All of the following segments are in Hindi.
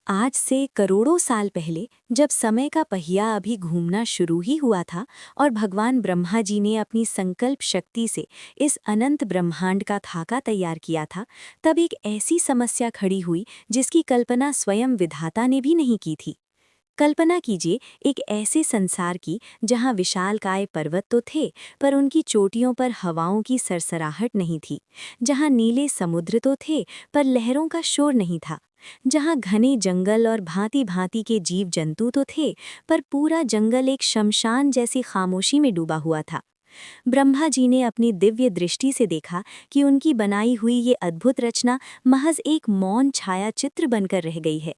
आज से करोड़ों साल पहले जब समय का पहिया अभी घूमना शुरू ही हुआ था और भगवान ब्रह्मा जी ने अपनी संकल्प शक्ति से इस अनंत ब्रह्मांड का खाका तैयार किया था, तब एक ऐसी समस्या खड़ी हुई जिसकी कल्पना स्वयं विधाता ने भी नहीं की थी। कल्पना कीजिए एक ऐसे संसार की जहां विशालकाय पर्वत तो थे, पर उनकी चोटियों पर हवाओं की सरसराहट नहीं थी। जहां नीले समुद्र तो थे, पर लहरों का शोर नहीं था। जहां घने जंगल और भांति भांति के जीव जंतु तो थे, पर पूरा जंगल एक शमशान जैसी खामोशी में डूबा हुआ था। ब्रह्मा जी ने अपनी दिव्य दृष्टि से देखा कि उनकी बनाई हुई ये अद्भुत रचना महज एक मौन छाया चित्र बनकर रह गई है।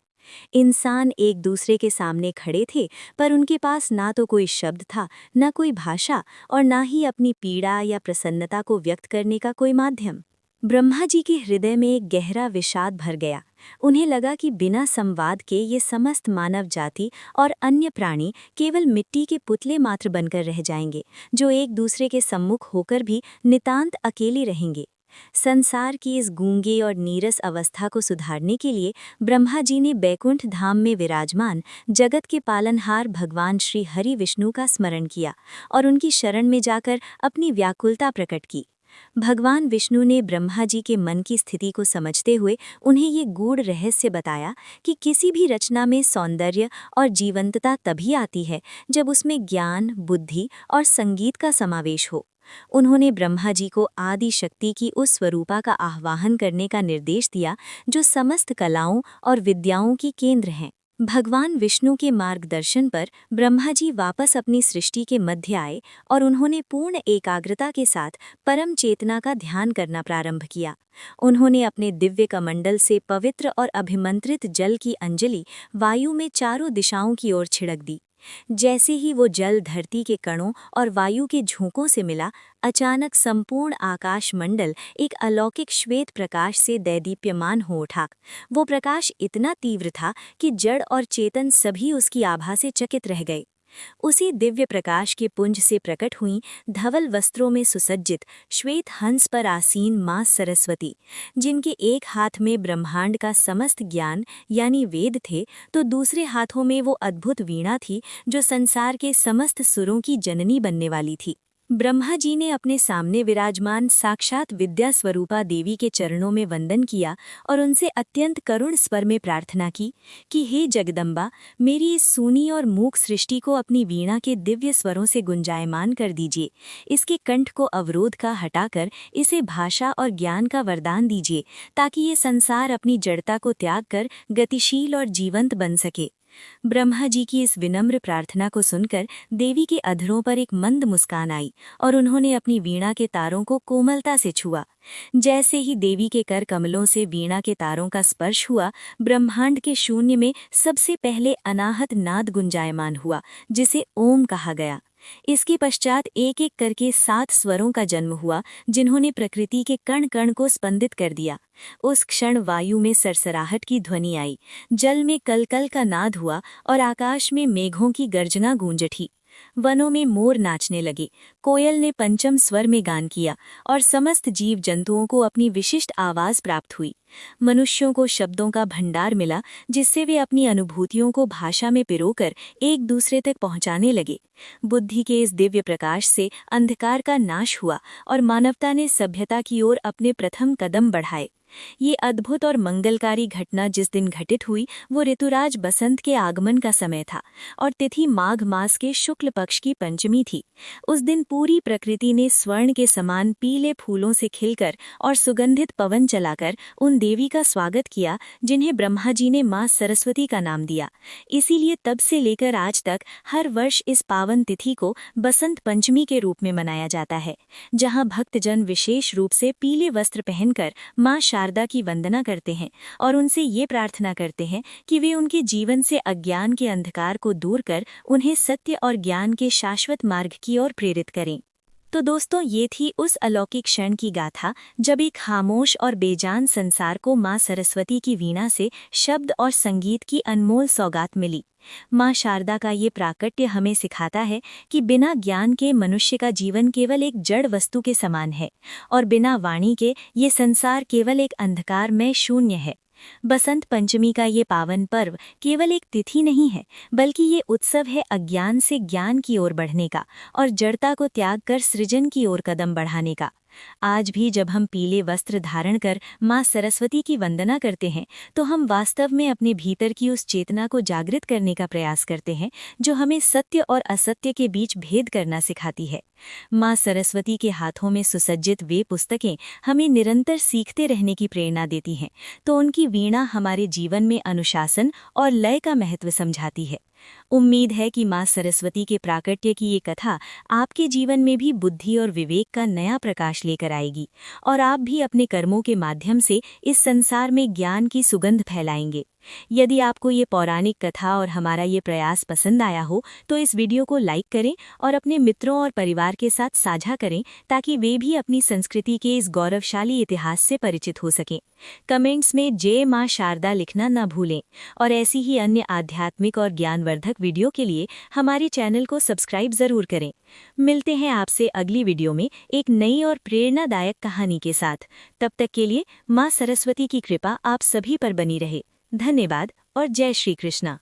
इंसान एक दूसरे के सामने खड़े थे, पर उनके पास ना तो कोई शब्द था, ना कोई भाषा, और ना ही अपनी पीड़ा या प्रसन्नता को व्यक्त करने का कोई माध्यम। ब्रह्मा जी के हृदय में एक गहरा विषाद भर गया। उन्हें लगा कि बिना संवाद के ये समस्त मानव जाति और अन्य प्राणी केवल मिट्टी के पुतले मात्र बनकर रह जाएंगे, जो एक दूसरे के सम्मुख होकर भी नितांत अकेले रहेंगे। संसार की इस गूंगे और नीरस अवस्था को सुधारने के लिए ब्रह्मा जी ने बैकुंठ धाम में विराजमान जगत के पालनहार भगवान श्री हरि विष्णु का स्मरण किया और उनकी शरण में जाकर अपनी व्याकुलता प्रकट की। भगवान विष्णु ने ब्रह्मा जी के मन की स्थिति को समझते हुए उन्हें ये गूढ़ रहस्य बताया कि किसी भी रचना में सौंदर्य और जीवंतता तभी आती है जब उसमें ज्ञान, बुद्धि और संगीत का समावेश हो। उन्होंने ब्रह्मा जी को आदि शक्ति की उस स्वरूपा का आह्वान करने का निर्देश दिया जो समस्त कलाओं और विद्याओं की केंद्र हैं। भगवान विष्णु के मार्गदर्शन पर ब्रह्मा जी वापस अपनी सृष्टि के मध्य आए और उन्होंने पूर्ण एकाग्रता के साथ परम चेतना का ध्यान करना प्रारंभ किया। उन्होंने अपने दिव्य कमंडल से पवित्र और अभिमंत्रित जल की अंजलि वायु में चारों दिशाओं की ओर छिड़क दी। जैसे ही वो जल धरती के कणों और वायु के झोंकों से मिला, अचानक संपूर्ण आकाश मंडल एक अलौकिक श्वेत प्रकाश से दैदीप्यमान हो उठा। वो प्रकाश इतना तीव्र था कि जड़ और चेतन सभी उसकी आभा से चकित रह गए। उसी दिव्य प्रकाश के पुंज से प्रकट हुई धवल वस्त्रों में सुसज्जित श्वेत हंस पर आसीन मां सरस्वती, जिनके एक हाथ में ब्रह्मांड का समस्त ज्ञान यानी वेद थे, तो दूसरे हाथों में वो अद्भुत वीणा थी जो संसार के समस्त सुरों की जननी बनने वाली थी। ब्रह्मा जी ने अपने सामने विराजमान साक्षात विद्या स्वरूपा देवी के चरणों में वंदन किया और उनसे अत्यंत करुण स्वर में प्रार्थना की कि हे जगदम्बा, मेरी इस सूनी और मूक सृष्टि को अपनी वीणा के दिव्य स्वरों से गुंजायमान कर दीजिए। इसके कंठ को अवरोध का हटाकर इसे भाषा और ज्ञान का वरदान दीजिए, ताकि ये संसार अपनी जड़ता को त्याग कर गतिशील और जीवंत बन सके। ब्रह्मा जी की इस विनम्र प्रार्थना को सुनकर देवी के अधरों पर एक मंद मुस्कान आई और उन्होंने अपनी वीणा के तारों को कोमलता से छुआ। जैसे ही देवी के कर कमलों से वीणा के तारों का स्पर्श हुआ, ब्रह्मांड के शून्य में सबसे पहले अनाहत नाद गुंजायमान हुआ, जिसे ओम कहा गया। इसके पश्चात एक एक करके 7 स्वरों का जन्म हुआ, जिन्होंने प्रकृति के कण कण को स्पंदित कर दिया। उस क्षण वायु में सरसराहट की ध्वनि आई, जल में कलकल का नाद हुआ और आकाश में मेघों की गर्जना गूंज उठी। वनों में मोर नाचने लगे, कोयल ने पंचम स्वर में गान किया और समस्त जीव जंतुओं को अपनी विशिष्ट आवाज प्राप्त हुई। मनुष्यों को शब्दों का भंडार मिला, जिससे वे अपनी अनुभूतियों को भाषा में पिरोकर एक दूसरे तक पहुंचाने लगे। बुद्धि के इस दिव्य प्रकाश से अंधकार का नाश हुआ और मानवता ने सभ्यता की ओर अपने प्रथम कदम बढ़ाए। ये अद्भुत और मंगलकारी घटना जिस दिन घटित हुई, वो ऋतुराज बसंत के आगमन का समय था और तिथि माघ मास के शुक्ल पक्ष की पंचमी थी। उस दिन पूरी प्रकृति ने स्वर्ण के समान पीले फूलों से खिलकर और सुगंधित पवन चलाकर उन देवी का स्वागत किया, जिन्हें ब्रह्मा जी ने मां सरस्वती का नाम दिया। इसीलिए तब से लेकर आज तक हर वर्ष इस पावन तिथि को बसंत पंचमी के रूप में मनाया जाता है, जहां भक्तजन विशेष रूप से पीले वस्त्र पहनकर मां शारदा की वंदना करते हैं और उनसे ये प्रार्थना करते हैं कि वे उनके जीवन से अज्ञान के अंधकार को दूर कर उन्हें सत्य और ज्ञान के शाश्वत मार्ग की ओर प्रेरित करें। तो दोस्तों, ये थी उस अलौकिक क्षण की गाथा जब एक खामोश और बेजान संसार को मां सरस्वती की वीणा से शब्द और संगीत की अनमोल सौगात मिली। मां शारदा का ये प्राकट्य हमें सिखाता है कि बिना ज्ञान के मनुष्य का जीवन केवल एक जड़ वस्तु के समान है और बिना वाणी के ये संसार केवल एक अंधकारमय शून्य है। बसंत पंचमी का ये पावन पर्व केवल एक तिथि नहीं है, बल्कि ये उत्सव है अज्ञान से ज्ञान की ओर बढ़ने का और जड़ता को त्याग कर सृजन की ओर कदम बढ़ाने का। आज भी जब हम पीले वस्त्र धारण कर माँ सरस्वती की वंदना करते हैं, तो हम वास्तव में अपने भीतर की उस चेतना को जागृत करने का प्रयास करते हैं जो हमें सत्य और असत्य के बीच भेद करना सिखाती है। माँ सरस्वती के हाथों में सुसज्जित वे पुस्तकें हमें निरंतर सीखते रहने की प्रेरणा देती हैं, तो उनकी वीणा हमारे जीवन में अनुशासन और लय का महत्व समझाती है। उम्मीद है कि माँ सरस्वती के प्राकट्य की ये कथा आपके जीवन में भी बुद्धि और विवेक का नया प्रकाश लेकर आएगी और आप भी अपने कर्मों के माध्यम से इस संसार में ज्ञान की सुगंध फैलाएंगे। यदि आपको ये पौराणिक कथा और हमारा ये प्रयास पसंद आया हो तो इस वीडियो को लाइक करें और अपने मित्रों और परिवार के साथ साझा करें, ताकि वे भी अपनी संस्कृति के इस गौरवशाली इतिहास से परिचित हो सकें। कमेंट्स में जय माँ शारदा लिखना न भूलें और ऐसी ही अन्य आध्यात्मिक और ज्ञानवर्धक वीडियो के लिए हमारे चैनल को सब्सक्राइब जरूर करें। मिलते हैं आपसे अगली वीडियो में एक नई और प्रेरणादायक कहानी के साथ। तब तक के लिए माँ सरस्वती की कृपा आप सभी पर बनी रहे। धन्यवाद और जय श्री कृष्णा।